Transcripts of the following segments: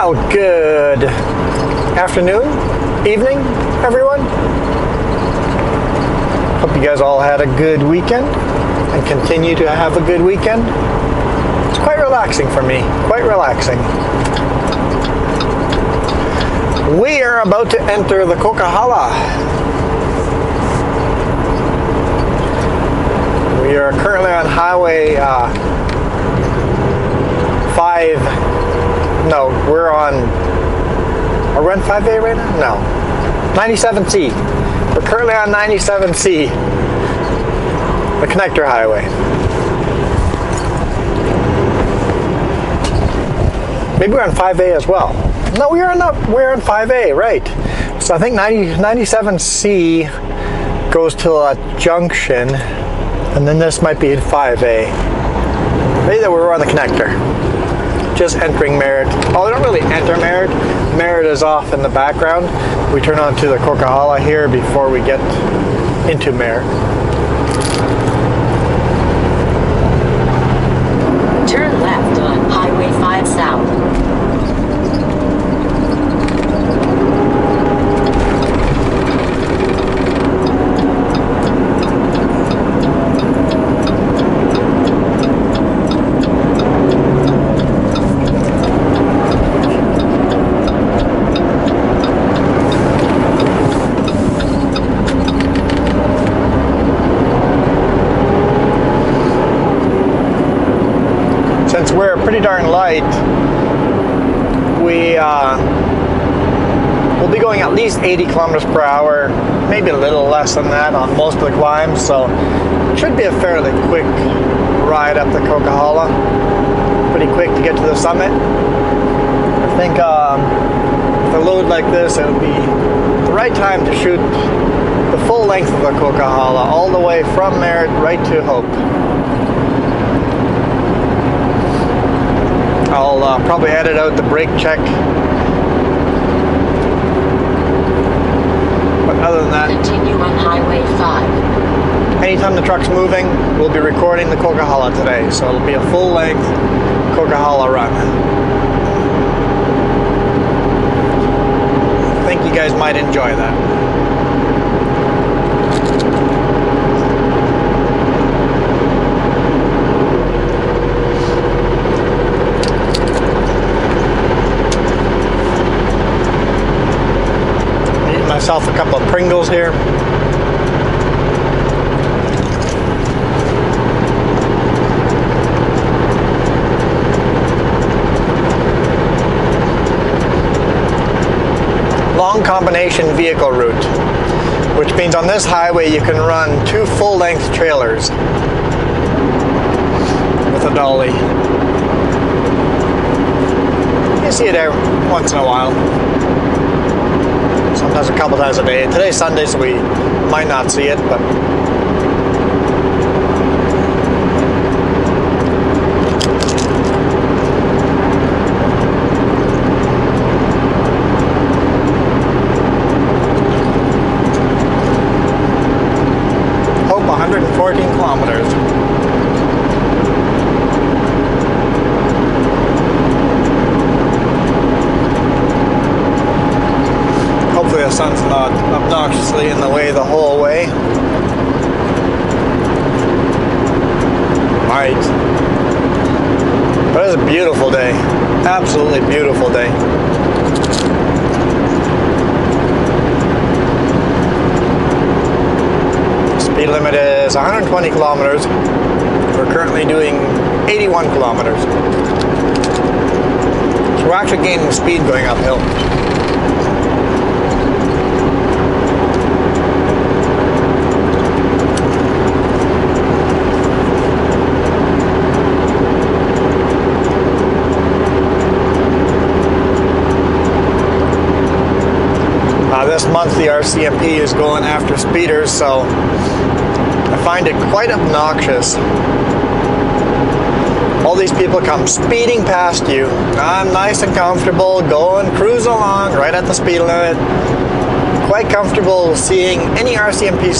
Well, good afternoon, evening, everyone. Hope you guys all had a good weekend and continue to have a good weekend. It's quite relaxing for me, quite relaxing. We are about to enter the Coquihalla. We are currently on Highway 5. No, we're on 5A right now? No. 97C. We're currently on 97C. The connector highway. Maybe we're on 5A as well. No, we're on 5A, right. So I think 97C goes to a junction, and then this might be 5A. Maybe that we're on the connector. Just entering Merritt. Oh, we don't really enter Merritt. Merritt is off in the background. We turn onto the Coquihalla here before we get into Merritt. Turn left on Highway 5 South. Since we're pretty darn light, we'll be going at least 80 kilometers per hour, maybe a little less than that on most of the climbs, so it should be a fairly quick ride up the Coquihalla. Pretty quick to get to the summit. I think with a load like this, it would be the right time to shoot the full length of the Coquihalla, all the way from Merritt right to Hope. I'll probably edit out the brake check. But other than that, continue on Highway 5. Anytime the truck's moving, we'll be recording the Coquihalla today. So it'll be a full-length Coquihalla run. I think you guys might enjoy that. Myself a couple of Pringles here. Long combination vehicle route, which means on this highway you can run 2 full-length trailers with a dolly. You see it there once in a while. Sometimes a couple times a day. Today's Sunday, so we might not see it, but Hope 114 kilometers. Hopefully the sun's not obnoxiously in the way the whole way. Might. But it's a beautiful day. Absolutely beautiful day. Speed limit is 120 kilometers. We're currently doing 81 kilometers. So we're actually gaining speed going uphill. This month the RCMP is going after speeders, so I find it quite obnoxious. All these people come speeding past you. I'm nice and comfortable, going, cruise along right at the speed limit. Quite comfortable seeing any RCMP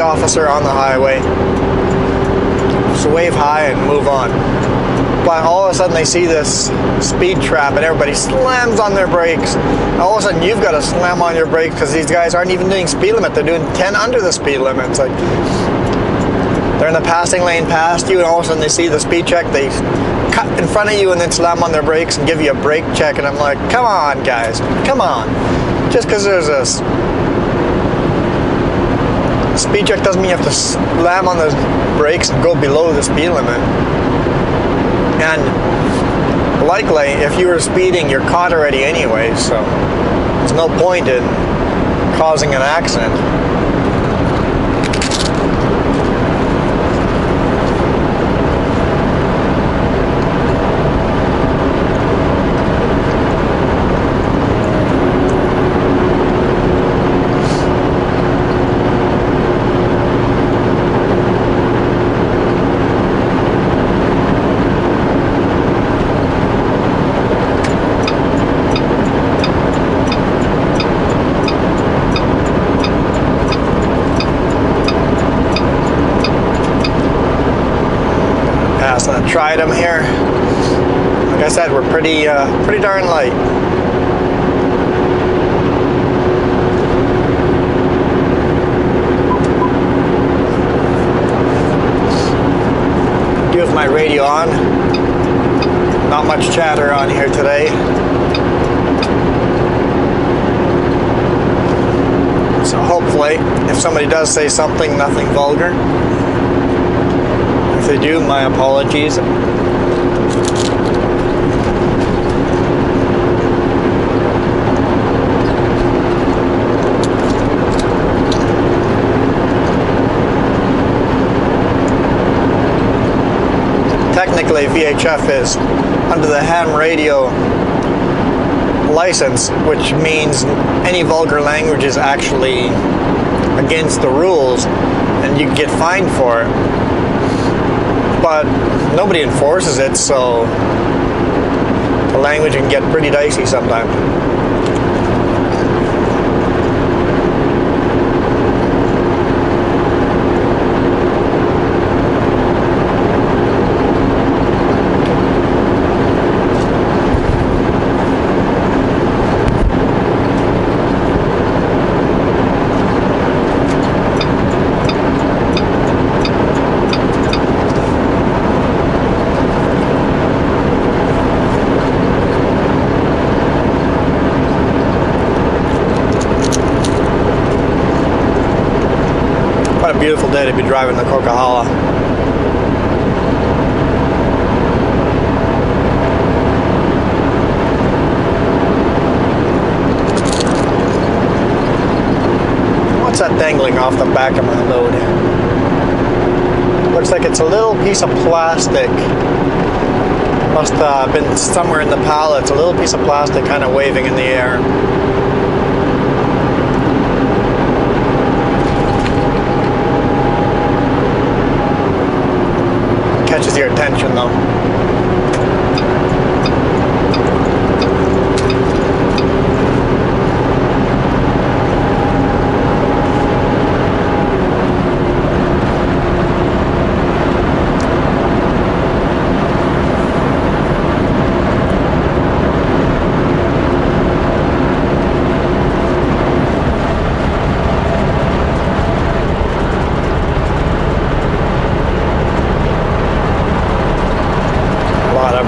officer on the highway. Just wave hi and move on. but all of a sudden they see this speed trap and everybody slams on their brakes. All of a sudden you've got to slam on your brakes because these guys aren't even doing speed limit. They're doing 10 under the speed limit. It's like they're in the passing lane past you and all of a sudden they see the speed check. They cut in front of you and then slam on their brakes and give you a brake check. And I'm like, come on, guys, come on. Just because there's a speed check doesn't mean you have to slam on the brakes and go below the speed limit. And likely, if you were speeding, you're caught already anyway, so there's no point in causing an accident. Tried them here. Like I said, we're pretty darn light. Do have my radio on. Not much chatter on here today. So hopefully, if somebody does say something, nothing vulgar. If they do, my apologies. Technically, VHF is under the ham radio license, which means any vulgar language is actually against the rules and you get fined for it. But nobody enforces it, so the language can get pretty dicey sometimes. Beautiful day to be driving the Coquihalla. What's that dangling off the back of my load? Looks like it's a little piece of plastic. Must have been somewhere in the pallet. It's a little piece of plastic kind of waving in the air. Catches your attention though.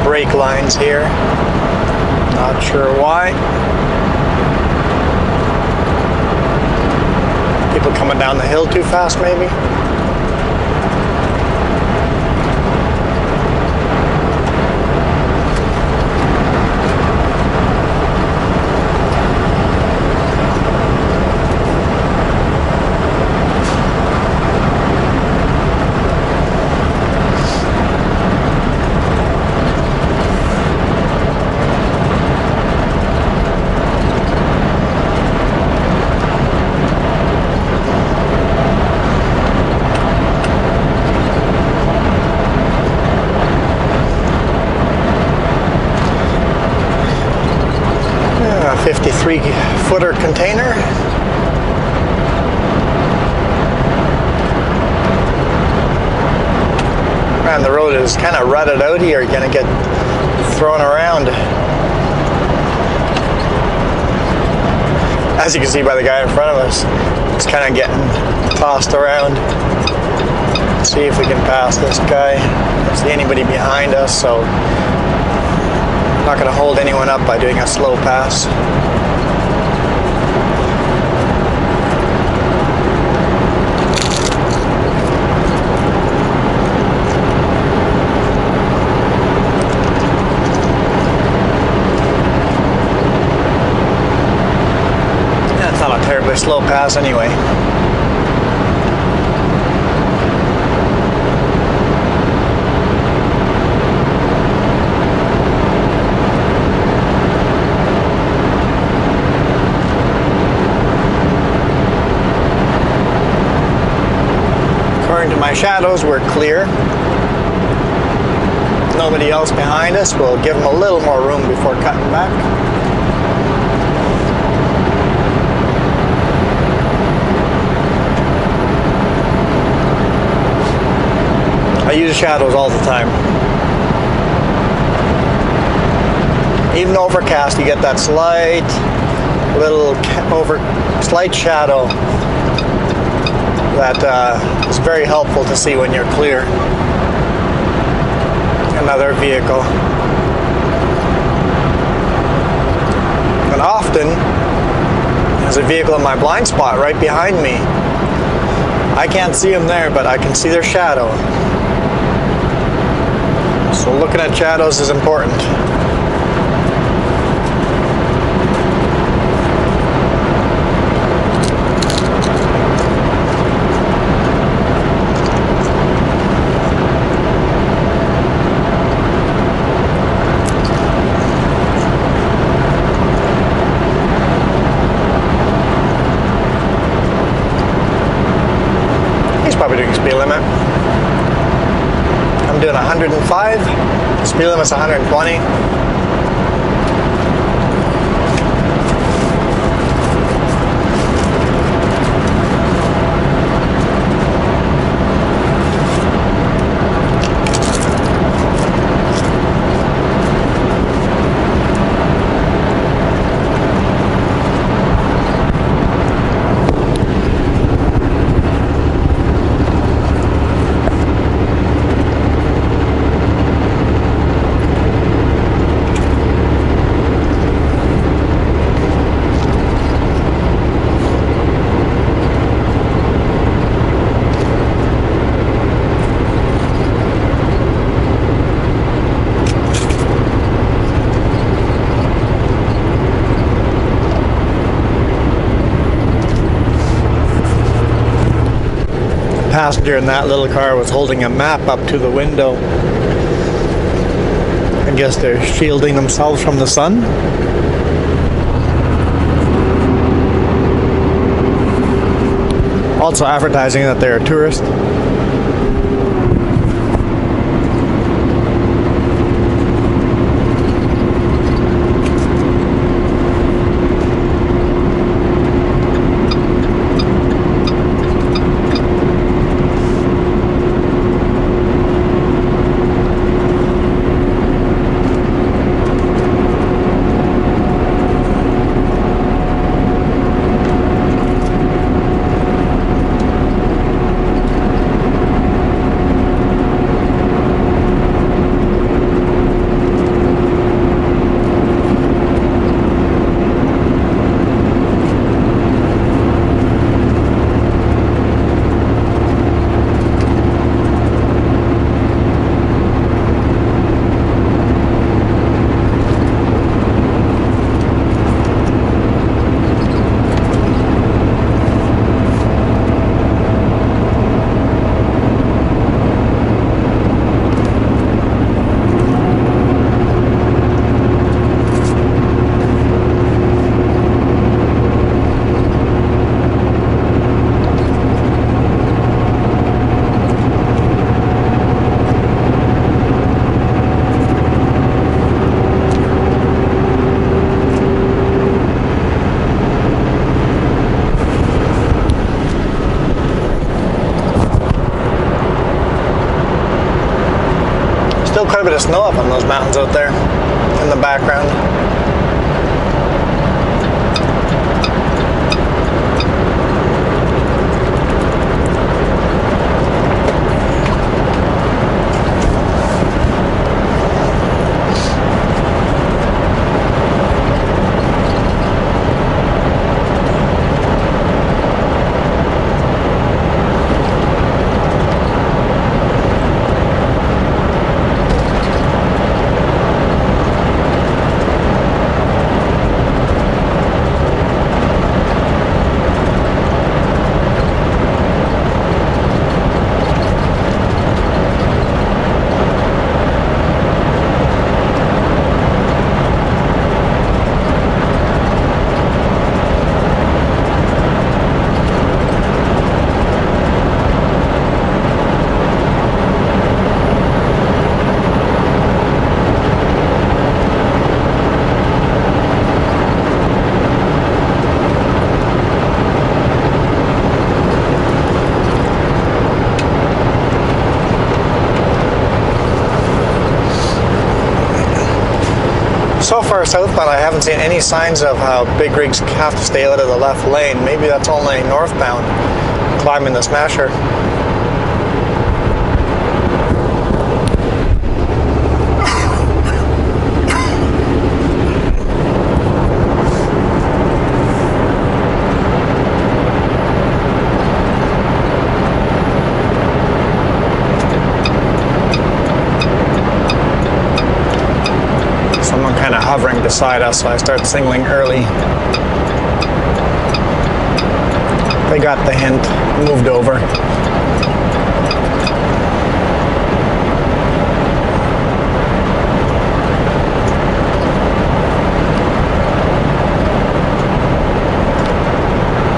Brake lines here. Not sure why. People coming down the hill too fast, maybe. A 53-footer container. man, the road is kind of rutted out here. You're gonna get thrown around. As you can see by the guy in front of us, it's kind of getting tossed around. Let's see if we can pass this guy. I don't see anybody behind us, so I'm not going to hold anyone up by doing a slow pass. That's not a terribly slow pass anyway. According to my shadows, we're clear. Nobody else behind us. We'll give them a little more room before cutting back. I use shadows all the time. Even overcast, you get that slight shadow that is very helpful to see when you're clear. Another vehicle. And often, there's a vehicle in my blind spot right behind me. I can't see them there, but I can see their shadow. So looking at shadows is important. He's probably doing speed limit. I'm doing 105. The speed limit's 120. Passenger in that little car was holding a map up to the window. I guess they're shielding themselves from the sun. Also advertising that they're a tourist. snow up on those mountains out there in the background. So far southbound, I haven't seen any signs of how big rigs have to stay out of the left lane. Maybe that's only northbound, climbing the Smasher. Kind of hovering beside us, so I start signaling early. They got the hint, moved over.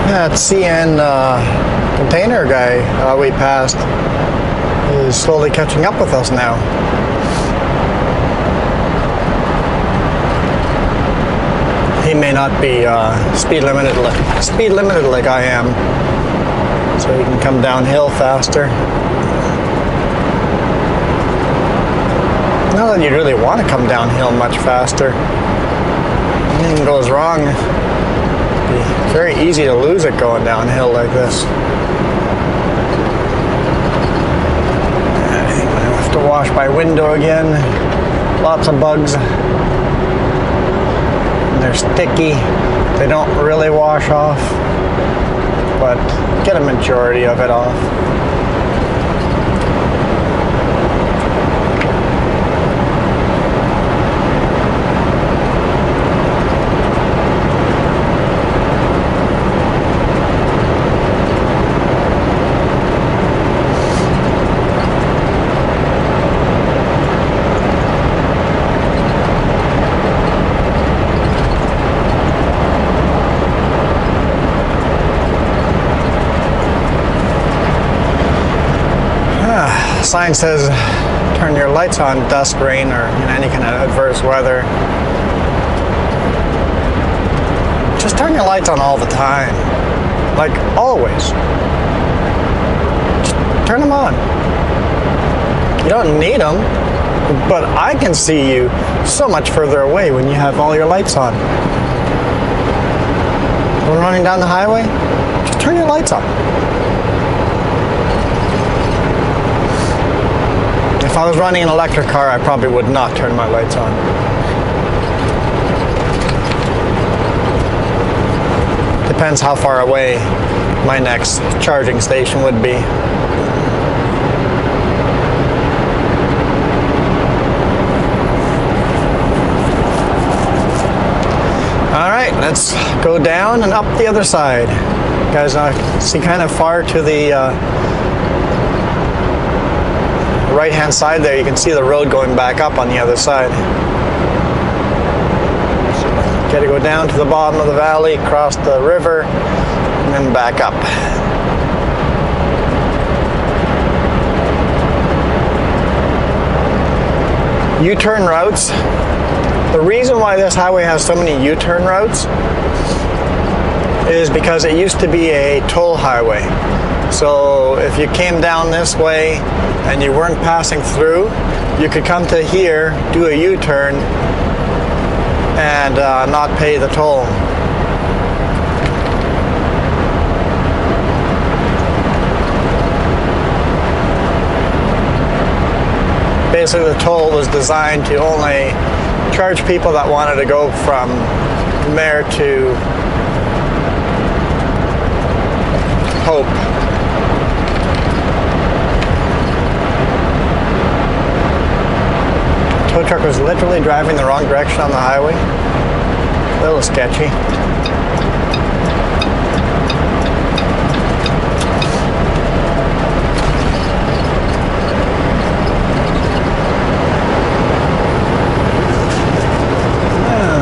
That CN container guy we passed is slowly catching up with us now. He may not be speed limited like I am, so he can come downhill faster. Not that you'd really want to come downhill much faster. Anything goes wrong, it'd be very easy to lose it going downhill like this. I think I have to wash my window again. Lots of bugs. They're sticky, they don't really wash off, but get a majority of it off. Sign says turn your lights on dust, rain, or in any kind of adverse weather. Just turn your lights on all the time, like always. Just turn them on. You don't need them, but I can see you so much further away when you have all your lights on. When running down the highway, just turn your lights on. If I was running an electric car, I probably would not turn my lights on. Depends how far away my next charging station would be. All right, let's go down and up the other side. You guys see kind of far to the right-hand side there, you can see the road going back up on the other side. So, got to go down to the bottom of the valley, cross the river, and then back up. U-turn routes. The reason why this highway has so many U-turn routes is because it used to be a toll highway. So if you came down this way and you weren't passing through, you could come to here, do a U-turn, and not pay the toll. Basically, the toll was designed to only charge people that wanted to go from Merritt to Hope. Tow truck was literally driving the wrong direction on the highway. A little sketchy.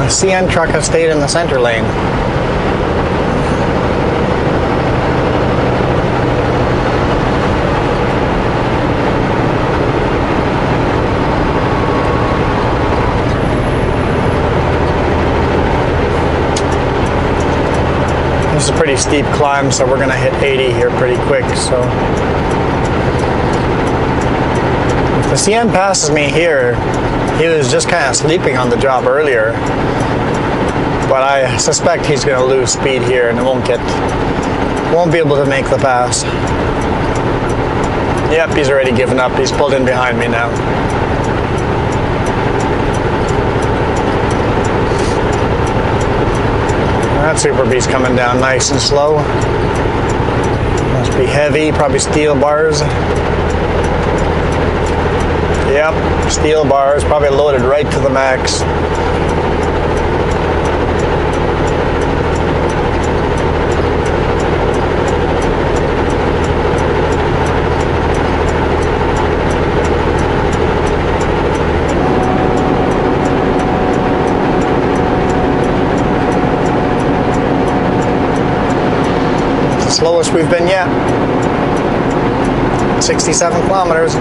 CN truck has stayed in the center lane. This is a pretty steep climb, so we're going to hit 80 here pretty quick. So if the CN passes me here, he was just kind of sleeping on the job earlier, but I suspect he's going to lose speed here and won't be able to make the pass. Yep, he's already given up. He's pulled in behind me now. That Super B's coming down nice and slow. Must be heavy, probably steel bars. Yep, steel bars, probably loaded right to the max. It's the slowest we've been yet. 67 kilometers.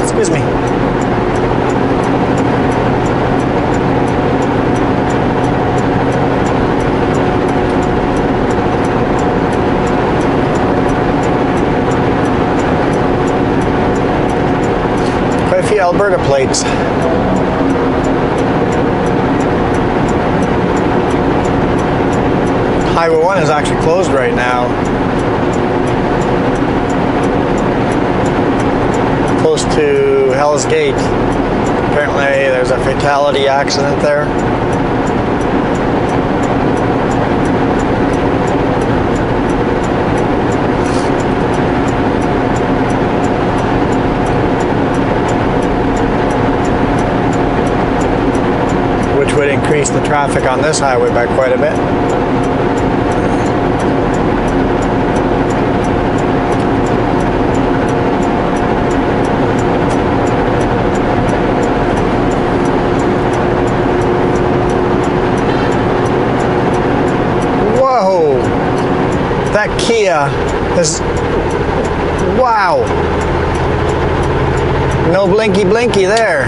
Excuse me. Quite a few Alberta plates. Highway 1 is actually closed right now. Close to Hell's Gate. Apparently there's a fatality accident there. Which would increase the traffic on this highway by quite a bit. That Kia is, wow, no blinky there,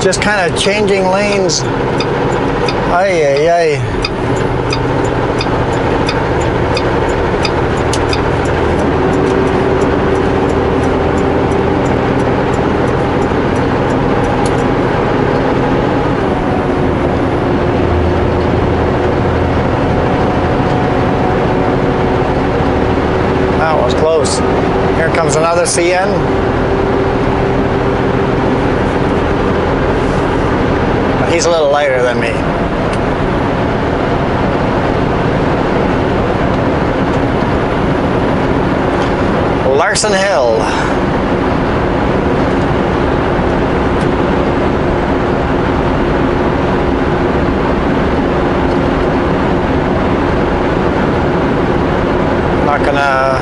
just kind of changing lanes. Ay, ay, ay. That was close. Here comes another CN. But he's a little lighter than me. Larson Hill. Not gonna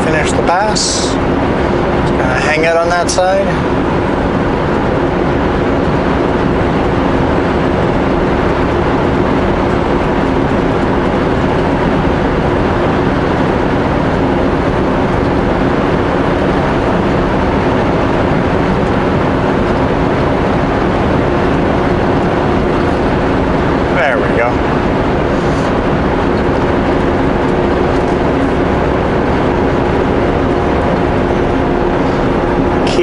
finish the pass. Just gonna hang it on that side. There we go.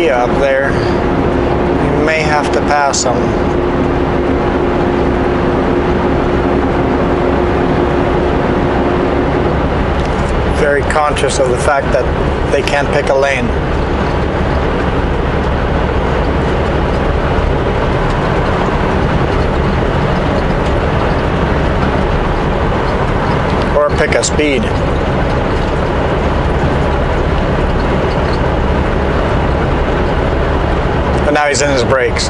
Kia up there. You may have to pass them. Very conscious of the fact that they can't pick a lane. Or pick a speed. But now he's in his brakes.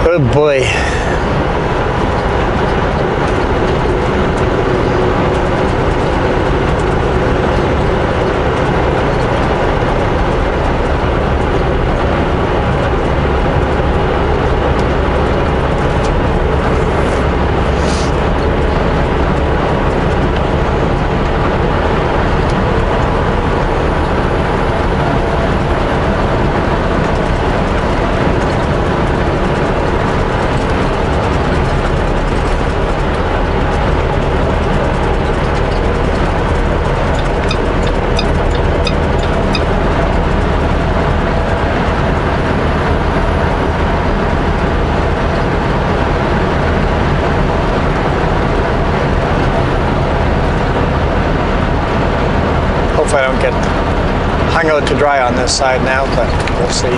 Oh boy. I don't get hung out to dry on this side now, but we'll see.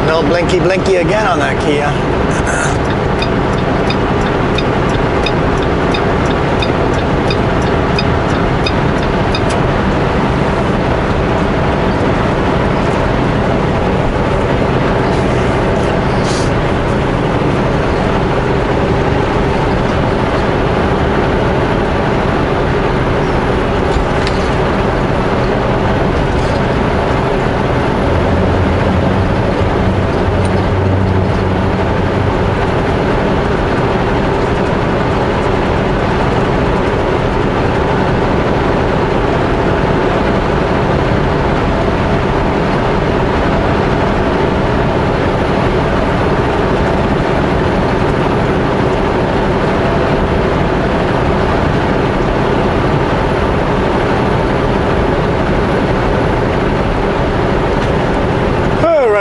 No blinky blinky again on that Kia.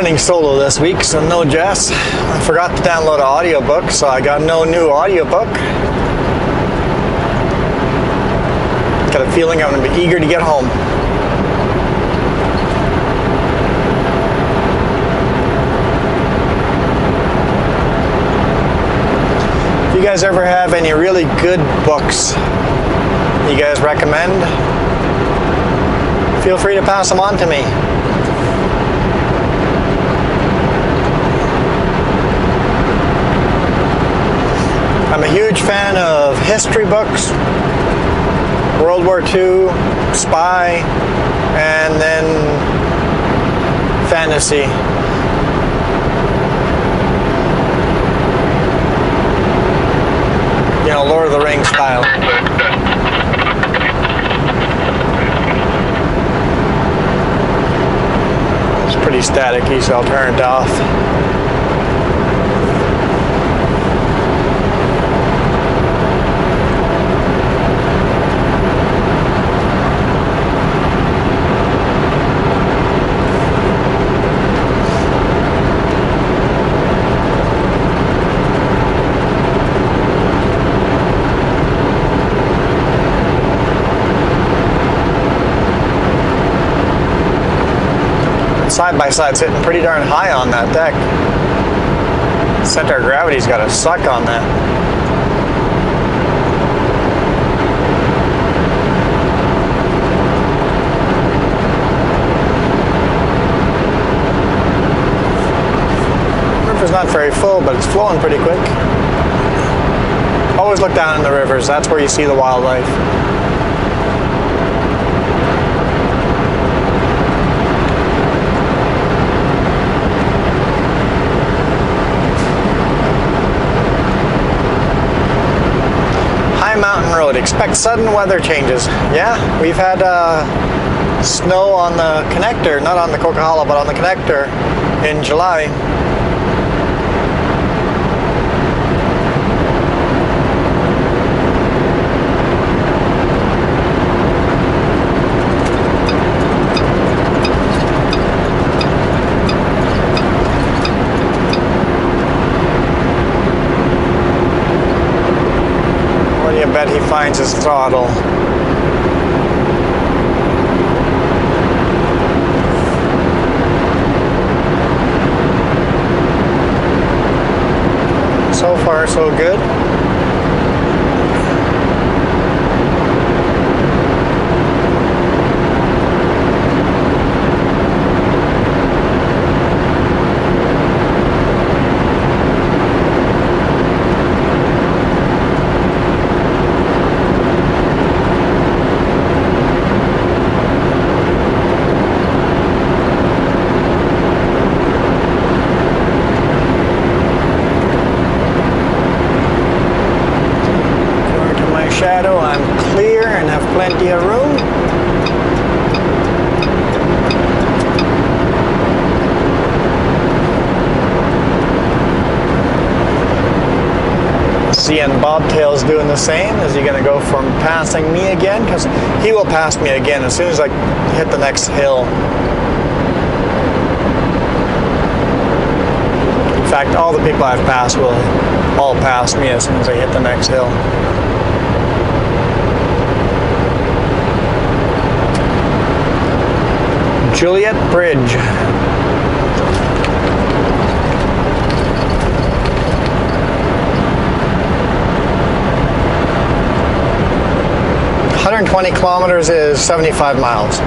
Running solo this week, so no Jess. I forgot to download an audiobook, so I got no new audiobook. Got a feeling I'm going to be eager to get home. If you guys ever have any really good books you guys recommend, feel free to pass them on to me. I'm a huge fan of history books, World War II, spy, and then fantasy. You know, Lord of the Rings style. It's pretty staticky, so I'll turn it off. Side by side's hitting pretty darn high on that deck. Center of gravity's got to suck on that. The river's not very full, but it's flowing pretty quick. Always look down in the rivers. That's where you see the wildlife. expect sudden weather changes. Yeah, we've had snow on the connector, not on the Coquihalla, but on the connector in July. I bet he finds his throttle. So far, so good. Shadow, I'm clear and have plenty of room. Seeing Bobtail's doing the same. Is he going to go from passing me again? Because he will pass me again as soon as I hit the next hill. In fact, all the people I've passed will all pass me as soon as I hit the next hill. Juliet Bridge. $120 kilometers is 75 miles.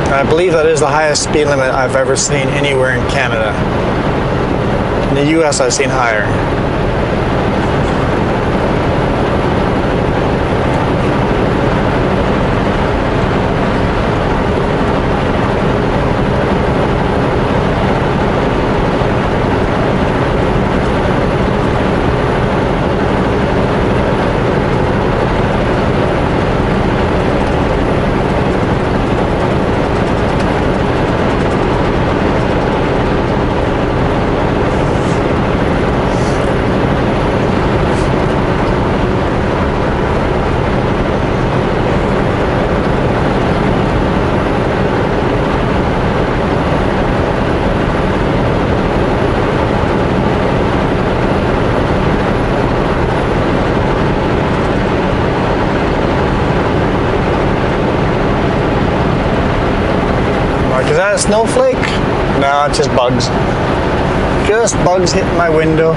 I believe that is the highest speed limit I've ever seen anywhere in Canada. In the US, I've seen higher. Is that a snowflake? No, it's just bugs. Just bugs hitting my window.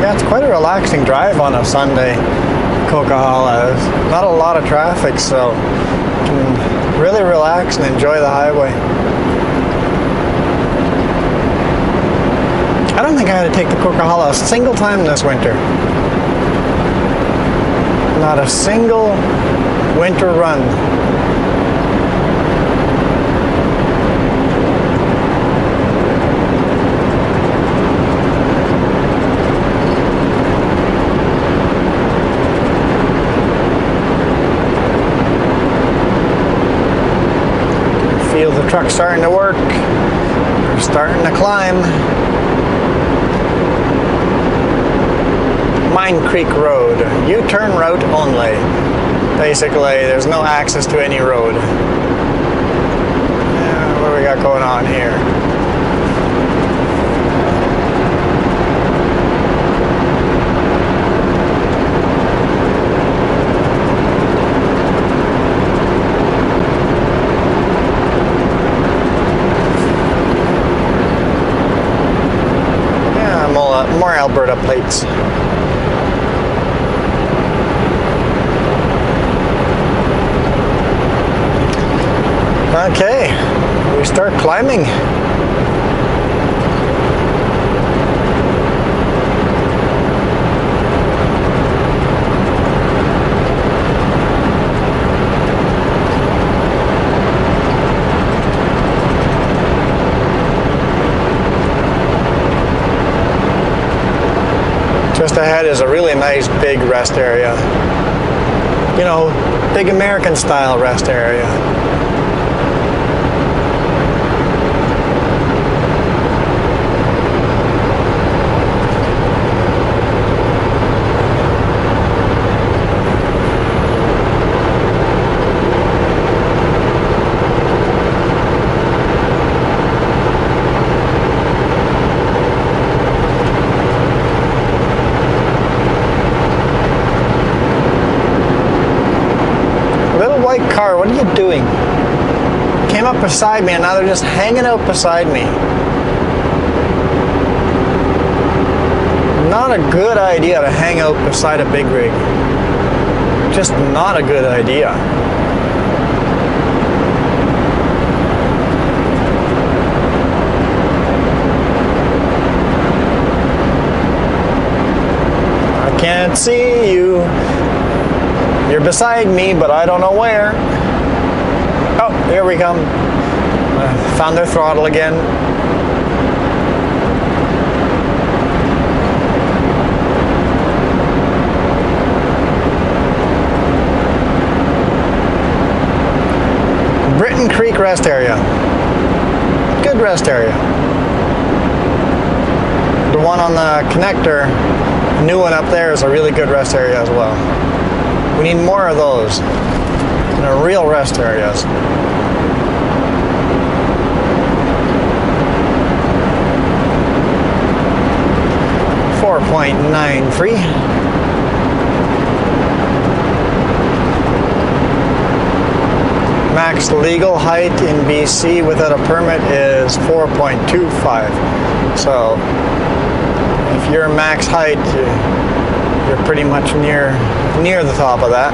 It's quite a relaxing drive on a Sunday, Coquihalla. Not a lot of traffic, so you can really relax and enjoy the highway. I don't think I had to take the Coquihalla a single time this winter. Not a single winter run. Feel the truck starting to work. We're starting to climb. Mine Creek Road, U-turn route only. Basically, there's no access to any road. What do we got going on here? more Alberta plates. Okay, we start climbing. Just ahead is a really nice big rest area. You know, big American style rest area. Car, what are you doing? Came up beside me and now they're just hanging out beside me. Not a good idea to hang out beside a big rig. Just not a good idea. I can't see you. You're beside me, but I don't know where. Oh, here we come. Found their throttle again. Britton Creek rest area. Good rest area. The one on the connector, the new one up there, is a really good rest area as well. We need more of those in our real rest areas. .93. Max legal height in BC without a permit is 4.25. So if you're max height, you're pretty much near the top of that.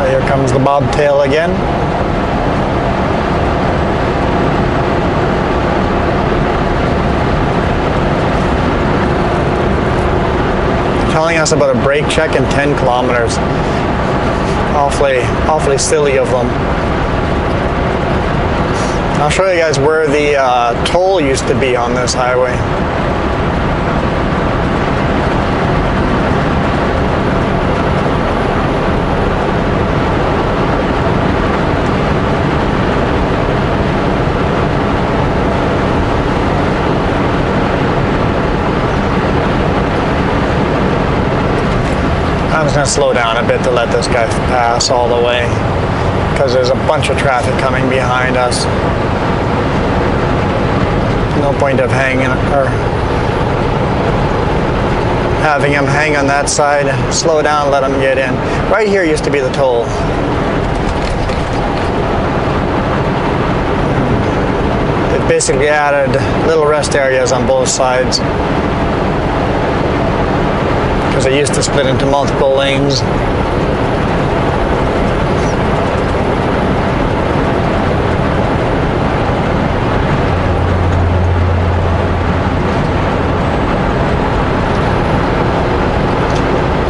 Here comes the bobtail again. Telling us about a brake check in 10 kilometers. Awfully silly of them. I'll show you guys where the toll used to be on this highway. I'm just going to slow down a bit to let this guy pass all the way because there's a bunch of traffic coming behind us. No point of hanging or having him hang on that side. Slow down, let him get in. Right here used to be the toll. They basically added little rest areas on both sides, because it used to split into multiple lanes.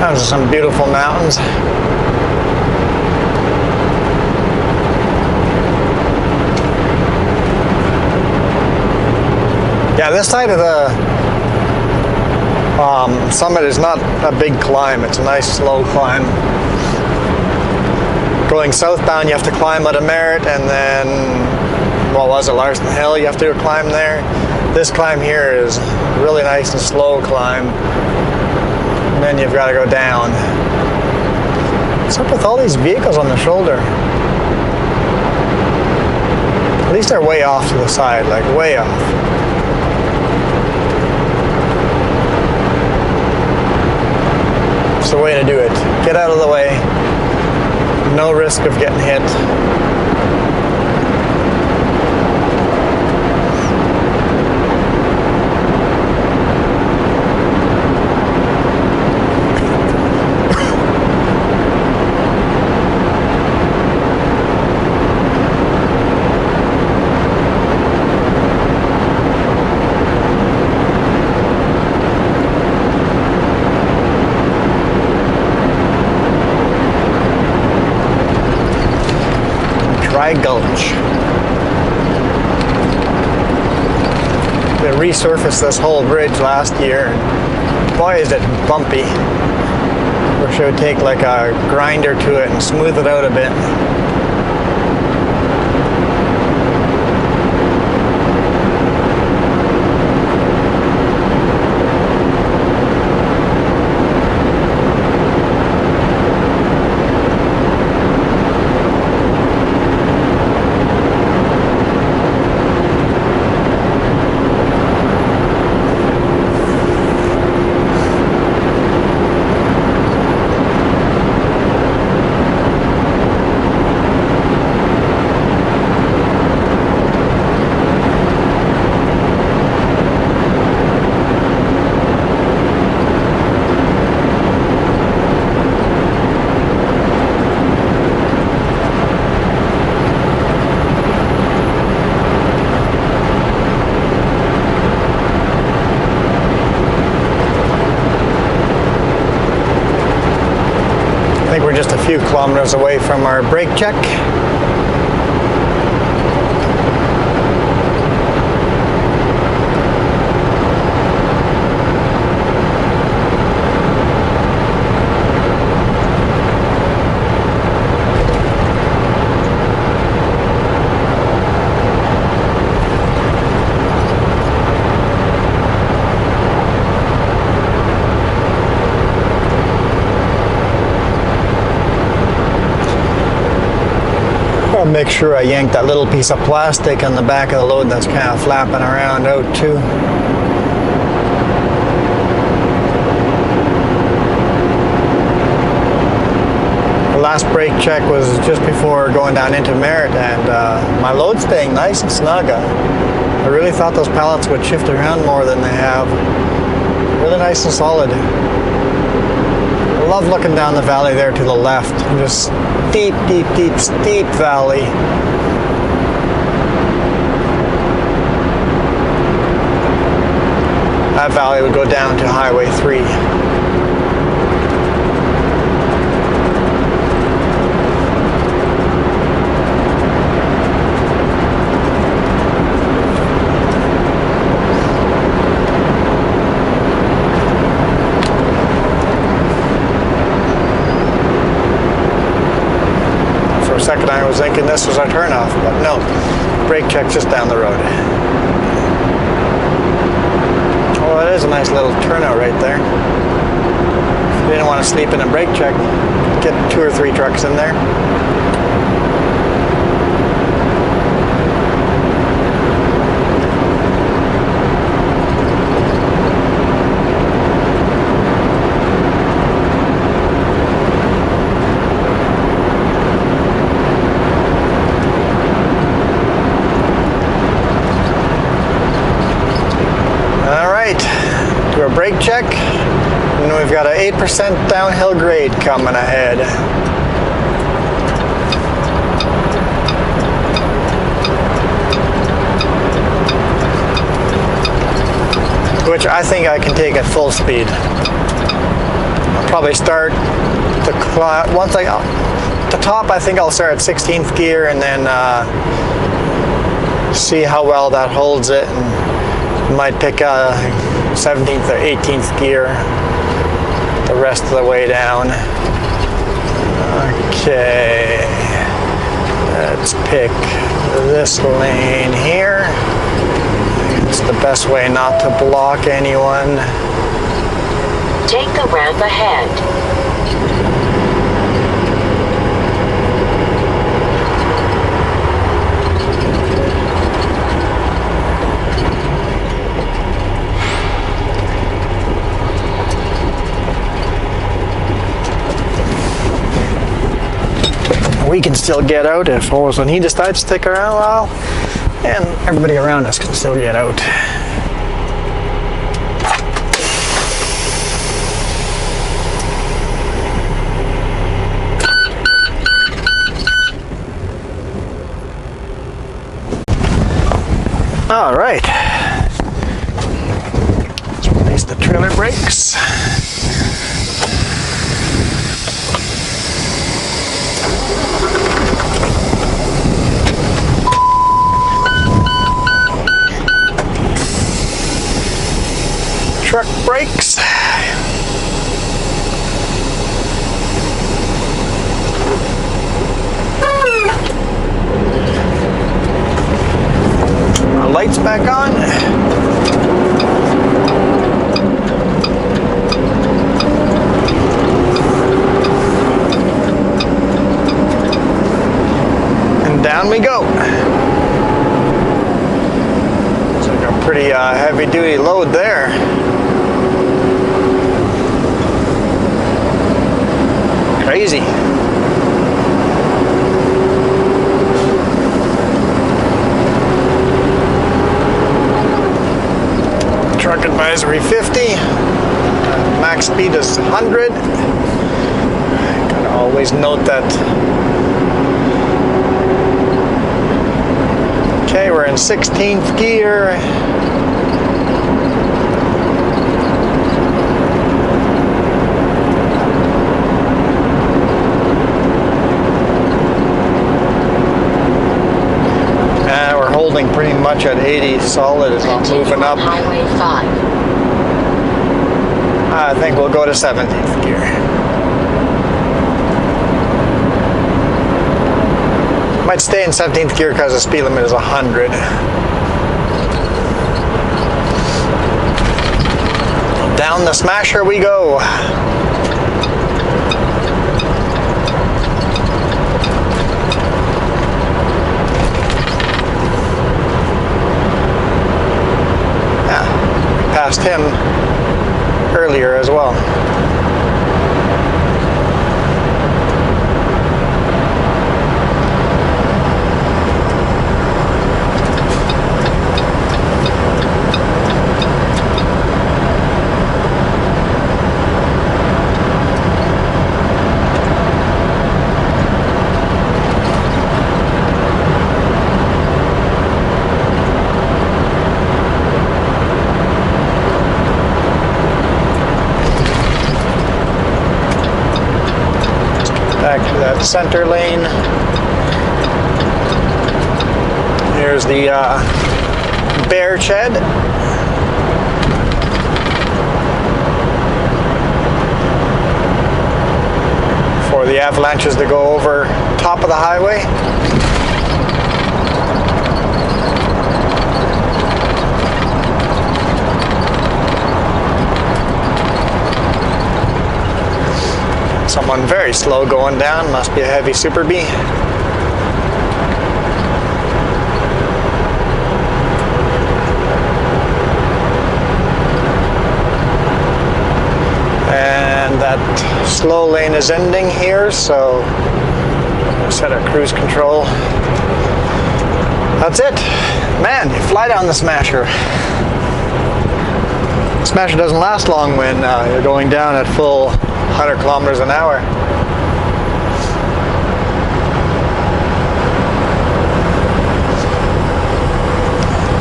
Those are some beautiful mountains. Yeah, this side of the summit is not a big climb. It's a nice slow climb. Going southbound, you have to climb out of Merritt, and then, what was it, Larson Hill? You have to climb there. This climb here is really nice and slow climb. And then you've got to go down. What's up with all these vehicles on the shoulder? At least they're way off to the side, like way off. the way to do it. Get out of the way. No risk of getting hit. Gulch. They resurfaced this whole bridge last year. Boy, is it bumpy. Wish I would take like a grinder to it and smooth it out a bit. I think we're just a few kilometers away from our brake check. I'll make sure I yank that little piece of plastic on the back of the load that's kind of flapping around out too. The last brake check was just before going down into Merritt, and my load's staying nice and snug. I really thought those pallets would shift around more than they have. Really nice and solid. I love looking down the valley there to the left. Just deep, deep, deep, steep valley. That valley would go down to Highway 3. Second, I was thinking this was our turnoff, but no, brake check just down the road. Oh, it is a nice little turnout right there. If you didn't want to sleep in a brake check, get 2 or 3 trucks in there. Do a brake check, and we've got an 8% downhill grade coming ahead. Which I think I can take at full speed. I'll probably start the once I the top. I think I'll start at 16th gear and then see how well that holds it. And might pick a 17th or 18th gear the rest of the way down. Okay, let's pick this lane here. It's the best way not to block anyone. Take the ramp ahead. we can still get out if when he decides to stick around a while, and everybody around us can still get out. All right. Let's release the trailer brakes. Truck brakes. Our lights back on. And down we go. It's like a pretty heavy duty load there. Crazy. Truck advisory 50. Max speed is 100. Gotta always note that. Okay, we're in 16th gear. Holding pretty much at 80 solid, it's not moving up. Highway 5. I think we'll go to 17th gear. Might stay in 17th gear because the speed limit is 100. Down the smasher we go. Passed him earlier as well. Back to that center lane. Here's the bear shed. For the avalanches to go over top of the highway. Someone very slow going down, must be a heavy Super B. And that slow lane is ending here, so set our cruise control. That's it. Man, you fly down the Smasher. The Smasher doesn't last long when you're going down at full 100 kilometers an hour.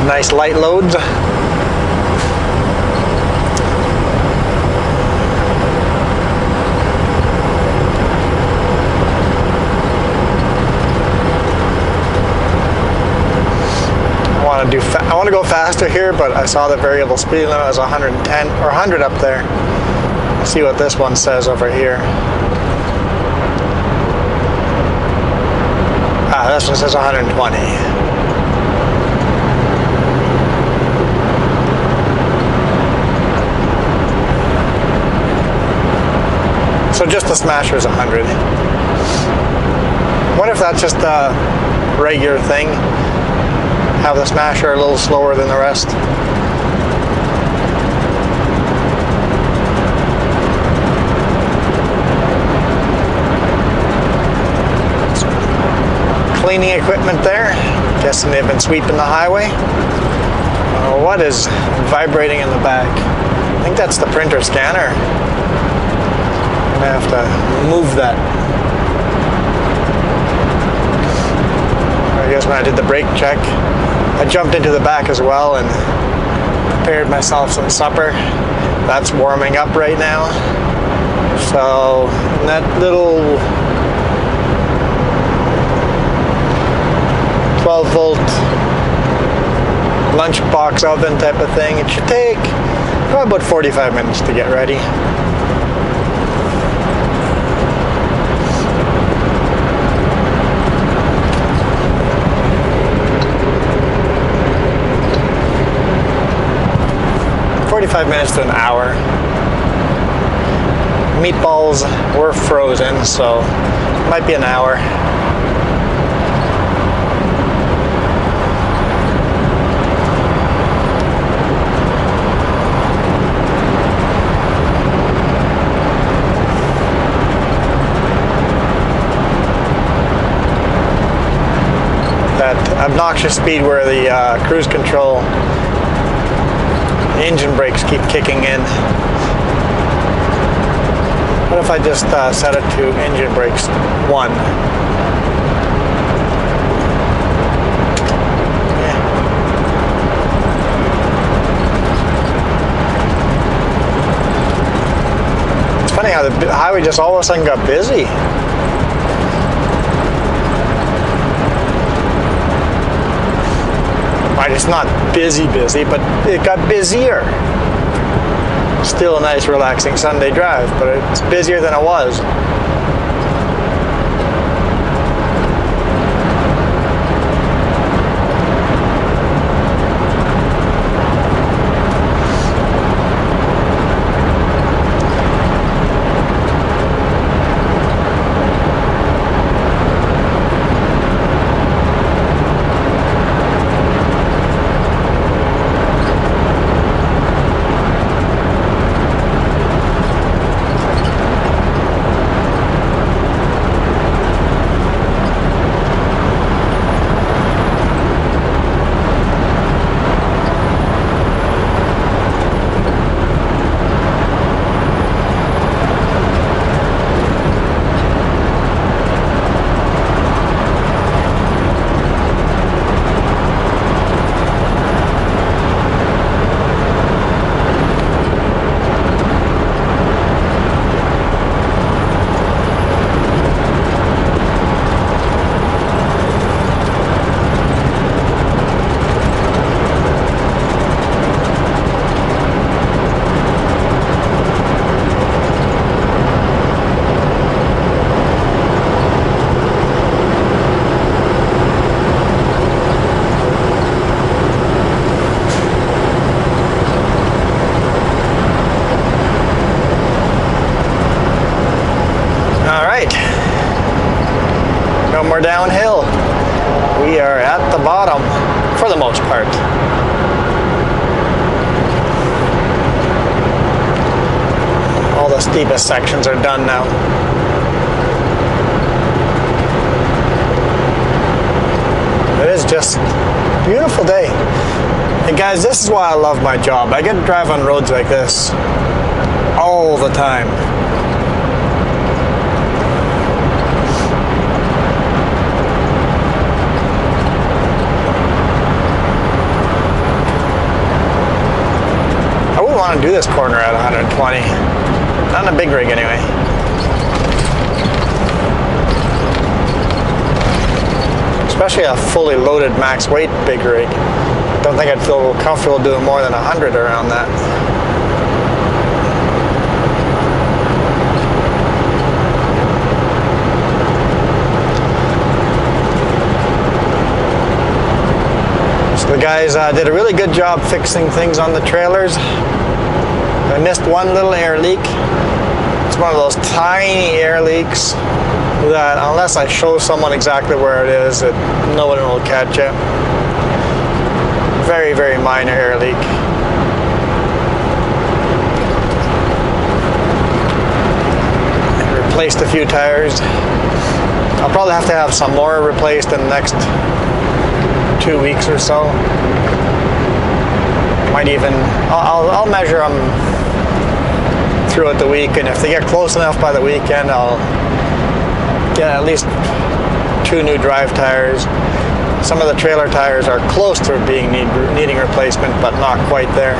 Nice light loads. I want to go faster here, but I saw the variable speed limit was 110 or 100 up there. Let's see what this one says over here. This one says 120. So just the Smasher is 100. What if that's just a regular thing? Have the Smasher a little slower than the rest. cleaning equipment there. Guessing they've been sweeping the highway. What is vibrating in the back? I think that's the printer scanner. I'm gonna have to move that. I guess when I did the brake check, I jumped into the back as well and prepared myself some supper. That's warming up right now. So that little 12-volt lunchbox oven type of thing, it should take probably about 45 minutes to get ready. Minutes to an hour. Meatballs were frozen, so it might be an hour. That obnoxious speed where the cruise control engine brakes keep kicking in. What if I just set it to engine brakes 1? Yeah. It's funny how the highway just all of a sudden got busy. It's not busy, but it got busier. Still a nice, relaxing Sunday drive, but it's busier than it was. More downhill. We are at the bottom for the most part. All the steepest sections are done now. It is just a beautiful day. And guys, this is why I love my job. I get to drive on roads like this all the time. I want to do this corner at 120. Not in a big rig anyway. Especially a fully loaded max weight big rig. Don't think I'd feel comfortable doing more than 100 around that. So the guys did a really good job fixing things on the trailers. I missed one little air leak. It's one of those tiny air leaks that unless I show someone exactly where it is, no one will catch it. Very, very minor air leak. I replaced a few tires. I'll probably have to have some more replaced in the next 2 weeks or so. Might even, I'll measure them throughout the week, and if they get close enough by the weekend, I'll get at least 2 new drive tires. Some of the trailer tires are close to needing replacement, but not quite there.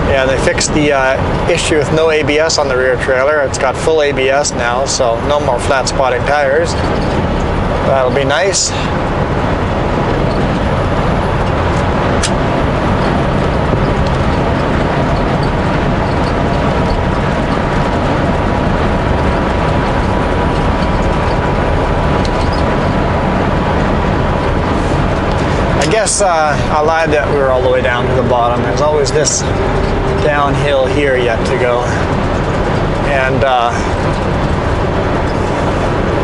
Yeah, they fixed the issue with no ABS on the rear trailer. It's got full ABS now, so no more flat spotting tires. That'll be nice. I guess I lied that we were all the way down to the bottom. There's always this downhill here yet to go. And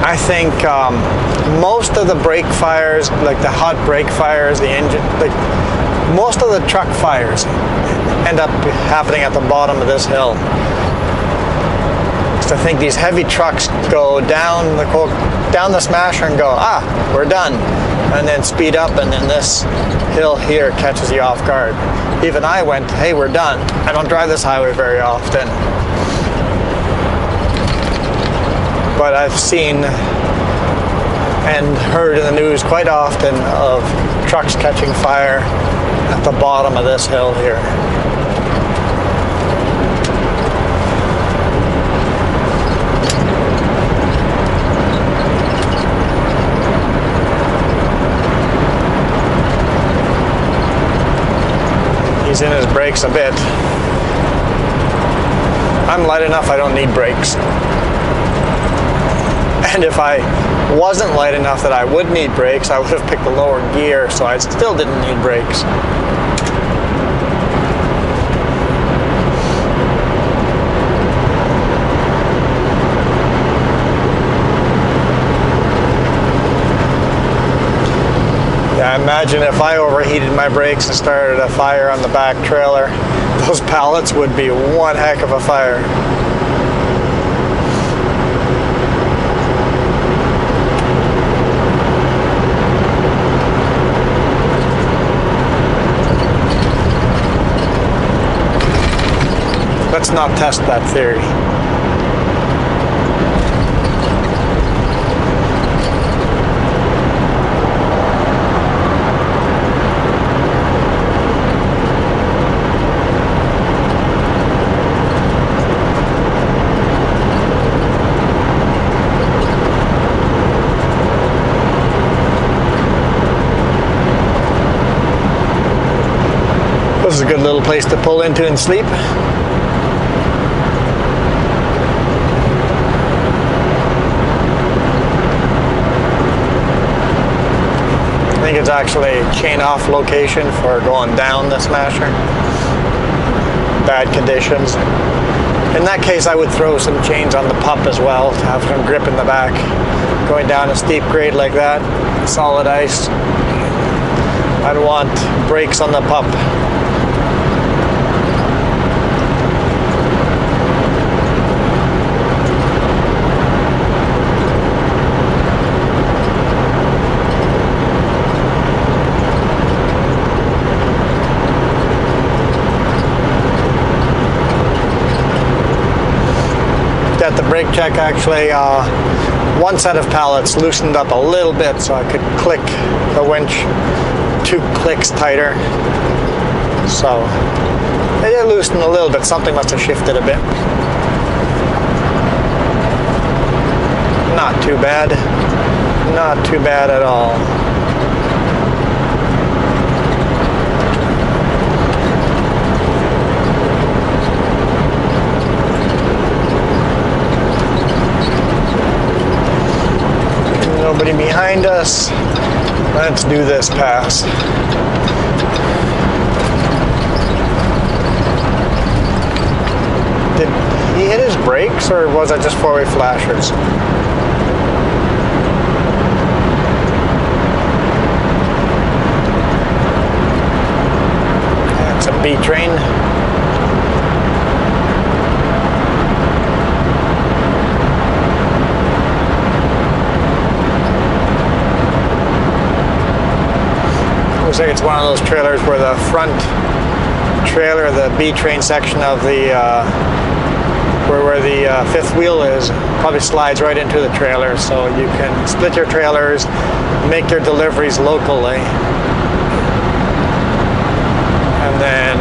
I think most of the brake fires, like the hot brake fires, the engine, like most of the truck fires end up happening at the bottom of this hill. So I think these heavy trucks go down the smasher and go, we're done. And then speed up, and then this hill here catches you off guard. Even I went, hey, we're done. I don't drive this highway very often. But I've seen and heard in the news quite often of trucks catching fire at the bottom of this hill here. He's in his brakes a bit. I'm light enough I don't need brakes. And if I wasn't light enough that I would need brakes, I would have picked the lower gear, so I still didn't need brakes. I imagine if I overheated my brakes and started a fire on the back trailer, those pallets would be one heck of a fire. Let's not test that theory. This is a good little place to pull into and sleep. I think it's actually a chain off location for going down the smasher. Bad conditions. In that case, I would throw some chains on the pup as well to have some grip in the back. Going down a steep grade like that, solid ice, I'd want brakes on the pup. At the brake check, actually, one set of pallets loosened up a little bit, so I could click the winch 2 clicks tighter. So it did loosen a little bit. Something must have shifted a bit. Not too bad. Not too bad at all. Nobody behind us. Let's do this pass. Did he hit his brakes, or was it just 4-way flashers? That's a B train. it's one of those trailers where the front trailer, the B-train section of the where the fifth wheel is, probably slides right into the trailer, so you can split your trailers, make your deliveries locally, and then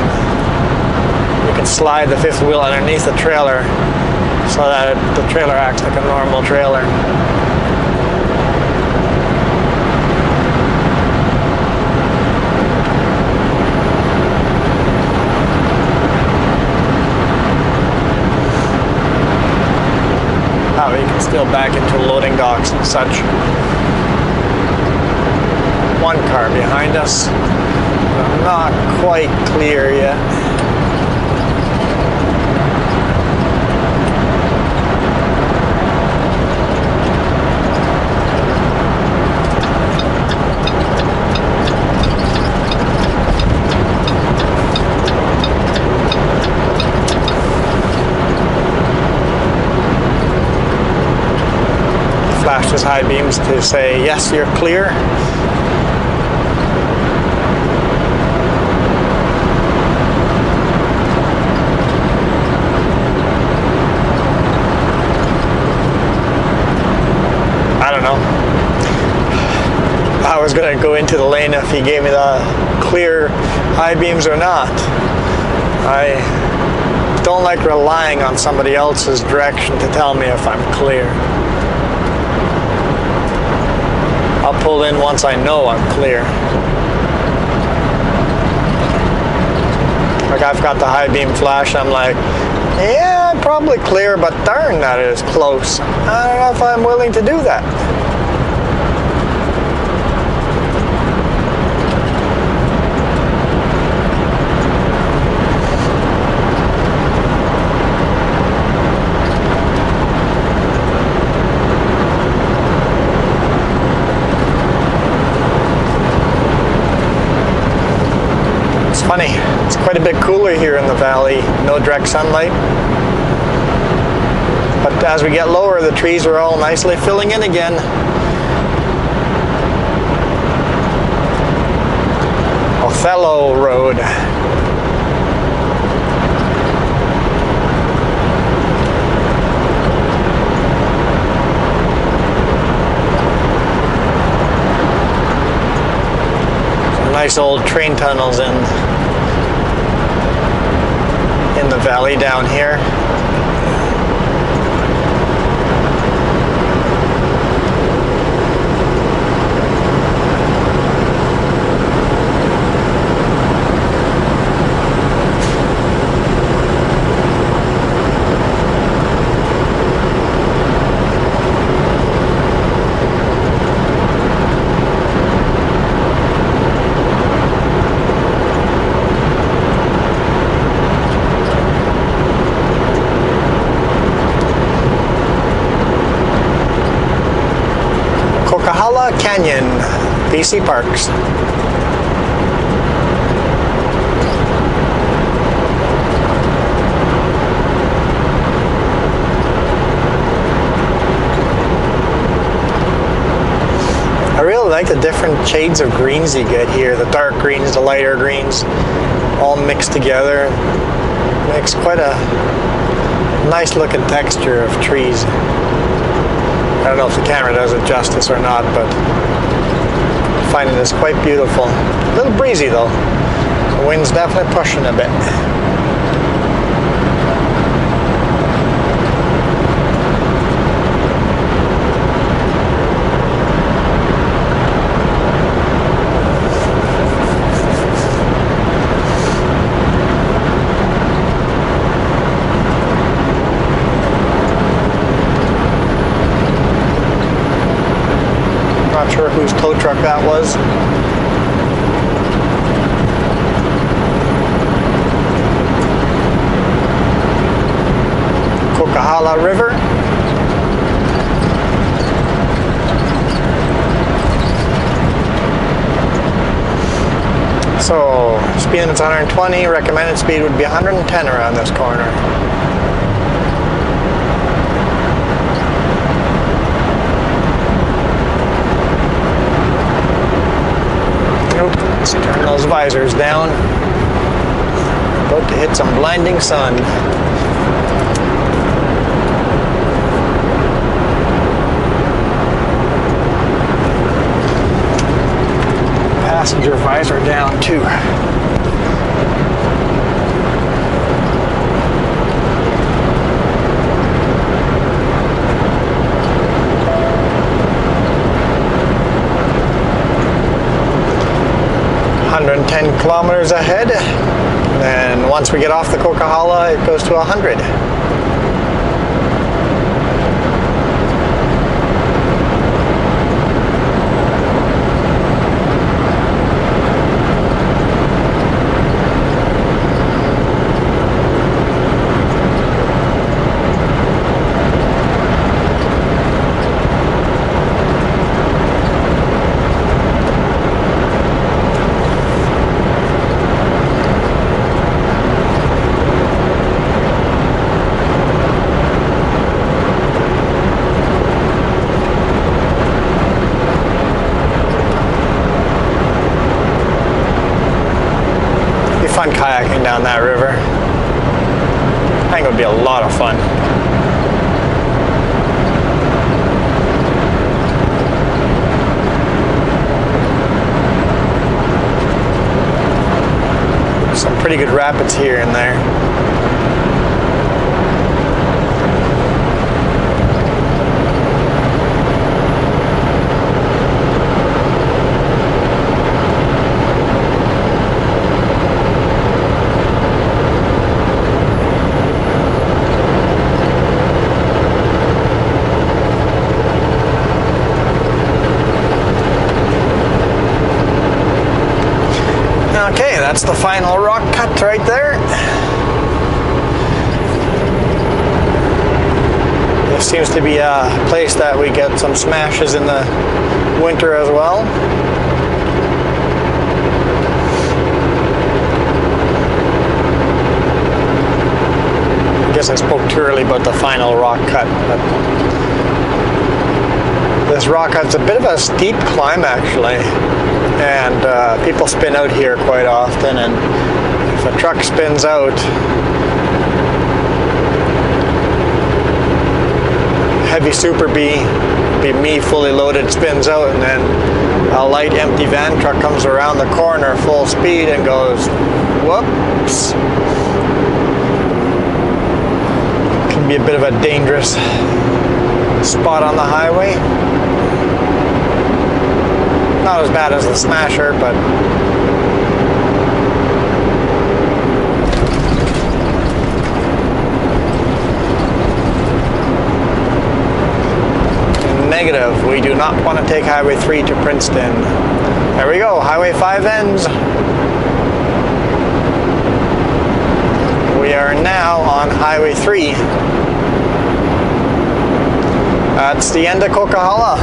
you can slide the fifth wheel underneath the trailer so that the trailer acts like a normal trailer. You can still back into loading docks and such. One car behind us, not quite clear yet. Flashed his high beams to say, yes, you're clear. I don't know. I was going to go into the lane if he gave me the clear high beams or not. I don't like relying on somebody else's direction to tell me if I'm clear. I'll pull in once I know I'm clear. Like I've got the high beam flash, I'm like, yeah, I'm probably clear, but darn, that is close. I don't know if I'm willing to do that. Funny, it's quite a bit cooler here in the valley, no direct sunlight. But as we get lower, the trees are all nicely filling in again. Othello Road. Some nice old train tunnels in the valley down here. Coquihalla Canyon, BC Parks. I really like the different shades of greens you get here. The dark greens, the lighter greens, all mixed together. Makes quite a nice looking texture of trees. I don't know if the camera does it justice or not, but I'm finding this quite beautiful. A little breezy though. The wind's definitely pushing a bit. Not sure whose tow truck that was. Coquihalla River. So, speed limit's 120, recommended speed would be 110 around this corner. Let's turn those visors down. About to hit some blinding sun. Passenger visor down too. Kilometers ahead, and once we get off the Coquihalla, it goes to 100. Fun kayaking down that river. I think it would be a lot of fun. Some pretty good rapids here and there. Okay, that's the final rock cut right there. This seems to be a place that we get some smashes in the winter as well. I guess I spoke too early about the final rock cut, but this rock cut's a bit of a steep climb actually. And people spin out here quite often, and if a truck spins out, heavy Super B, be me fully loaded, spins out, and then a light empty van truck comes around the corner full speed and goes, whoops. Can be a bit of a dangerous spot on the highway. Not as bad as the Smasher, but negative. We do not want to take Highway 3 to Princeton. There we go. Highway 5 ends. We are now on Highway 3. That's the end of Coquihalla.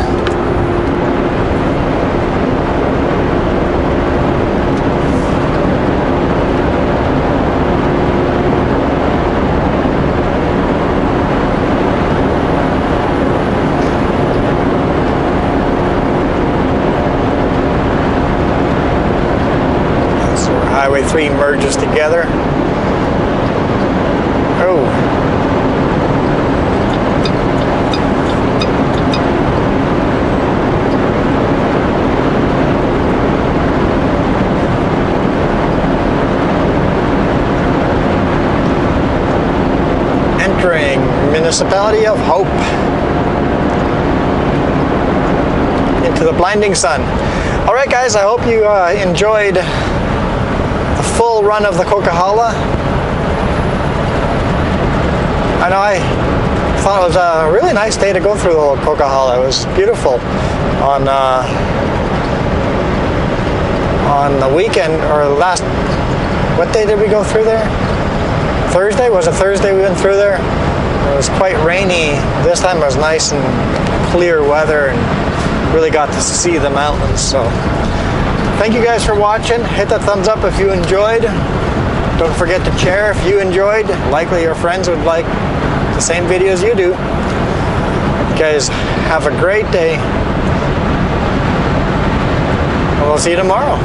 Highway 3 merges together. Oh. Entering Municipality of Hope. Into the blinding sun. All right, guys, I hope you enjoyed full run of the Coquihalla. I know I thought it was a really nice day to go through the whole Coquihalla. It was beautiful on the weekend, or last, what day did we go through there? Thursday? Was it Thursday we went through there? It was quite rainy. This time it was nice and clear weather and really got to see the mountains. So thank you guys for watching. Hit that thumbs up if you enjoyed. Don't forget to share if you enjoyed. Likely your friends would like the same videos you do. You guys have a great day. And we'll see you tomorrow.